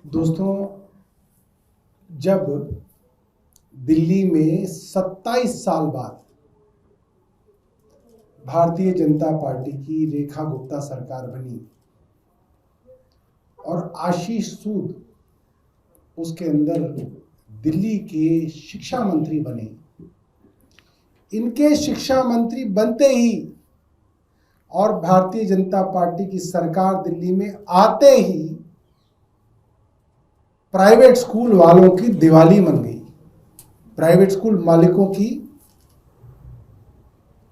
दोस्तों, जब दिल्ली में 27 साल बाद भारतीय जनता पार्टी की रेखा गुप्ता सरकार बनी और आशीष सूद उसके अंदर दिल्ली के शिक्षा मंत्री बने, इनके शिक्षा मंत्री बनते ही और भारतीय जनता पार्टी की सरकार दिल्ली में आते ही प्राइवेट स्कूल वालों की दिवाली मन गई। प्राइवेट स्कूल मालिकों की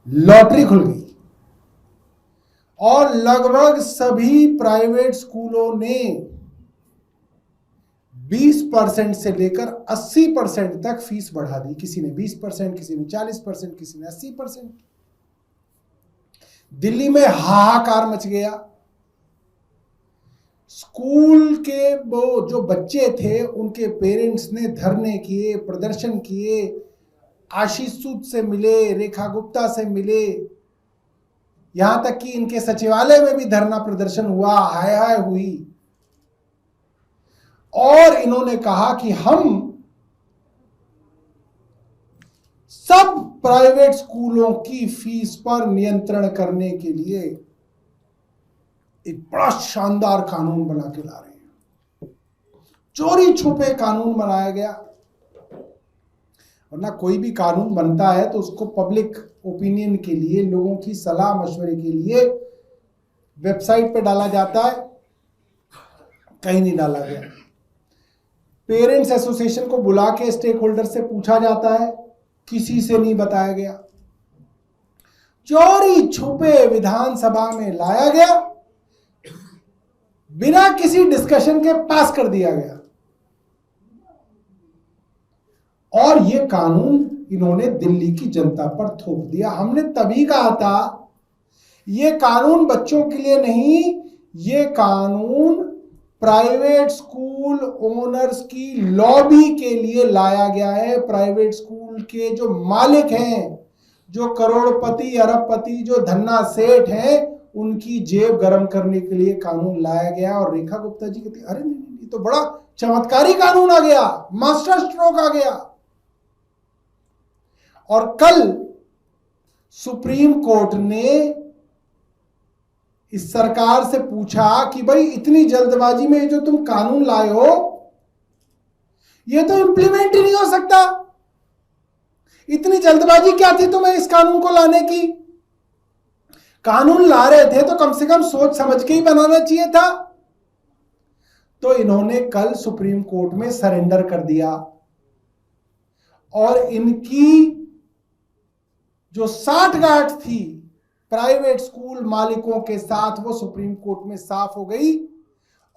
लॉटरी खुल गई और लगभग सभी प्राइवेट स्कूलों ने 20% से लेकर 80% तक फीस बढ़ा दी। किसी ने 20%, किसी ने 40%, किसी ने 80%। दिल्ली में हाहाकार मच गया। स्कूल के वो जो बच्चे थे उनके पेरेंट्स ने धरने किए, प्रदर्शन किए, आशीष सूद से मिले, रेखा गुप्ता से मिले, यहां तक कि इनके सचिवालय में भी धरना प्रदर्शन हुआ, हाय हाय हुई। और इन्होंने कहा कि हम सब प्राइवेट स्कूलों की फीस पर नियंत्रण करने के लिए एक बड़ा शानदार कानून बना के ला रहे हैं। चोरी छुपे कानून बनाया गया। वरना कोई भी कानून बनता है तो उसको पब्लिक ओपिनियन के लिए, लोगों की सलाह मशवरे के लिए वेबसाइट पे डाला जाता है, कहीं नहीं डाला गया। पेरेंट्स एसोसिएशन को बुला के स्टेक होल्डर से पूछा जाता है, किसी से नहीं बताया गया। चोरी छुपे विधानसभा में लाया गया, बिना किसी डिस्कशन के पास कर दिया गया। और यह कानून इन्होंने दिल्ली की जनता पर थोप दिया। हमने तभी कहा था यह कानून बच्चों के लिए नहीं, यह कानून प्राइवेट स्कूल ओनर्स की लॉबी के लिए लाया गया है। प्राइवेट स्कूल के जो मालिक हैं, जो करोड़पति अरबपति, जो धन्ना सेठ हैं, उनकी जेब गर्म करने के लिए कानून लाया गया। और रेखा गुप्ता जी कहती, अरे नहीं, ये तो बड़ा चमत्कारी कानून आ गया, मास्टर स्ट्रोक आ गया। और कल सुप्रीम कोर्ट ने इस सरकार से पूछा कि भाई इतनी जल्दबाजी में जो तुम कानून लाए हो, ये तो इंप्लीमेंट ही नहीं हो सकता। इतनी जल्दबाजी क्या थी तुम्हें इस कानून को लाने की? कानून ला रहे थे तो कम से कम सोच समझ के ही बनाना चाहिए था। तो इन्होंने कल सुप्रीम कोर्ट में सरेंडर कर दिया और इनकी जो साठगांठ थी प्राइवेट स्कूल मालिकों के साथ, वो सुप्रीम कोर्ट में साफ हो गई।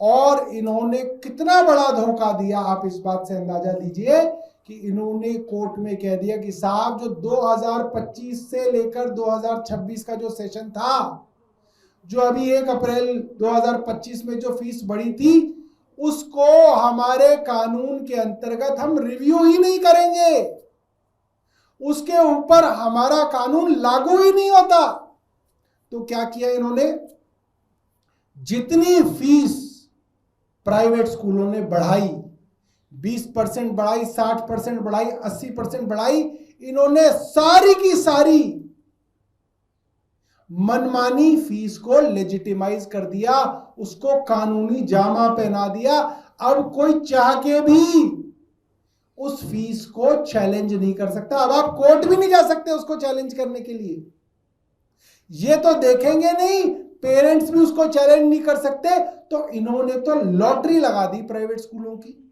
और इन्होंने कितना बड़ा धोखा दिया, आप इस बात से अंदाजा लीजिए कि इन्होंने कोर्ट में कह दिया कि साहब, जो 2025 से लेकर 2026 का जो सेशन था, जो अभी 1 अप्रैल 2025 में जो फीस बढ़ी थी, उसको हमारे कानून के अंतर्गत हम रिव्यू ही नहीं करेंगे, उसके ऊपर हमारा कानून लागू ही नहीं होता। तो क्या किया इन्होंने? जितनी फीस प्राइवेट स्कूलों ने बढ़ाई, 20% बढ़ाई, 60% बढ़ाई, 80% बढ़ाई, इन्होंने सारी की सारी मनमानी फीस को लेजिटिमाइज कर दिया, उसको कानूनी जामा पहना दिया। अब कोई चाह के भी उस फीस को चैलेंज नहीं कर सकता। अब आप कोर्ट भी नहीं जा सकते उसको चैलेंज करने के लिए। ये तो देखेंगे नहीं, पेरेंट्स भी उसको चैलेंज नहीं कर सकते। तो इन्होंने तो लॉटरी लगा दी प्राइवेट स्कूलों की।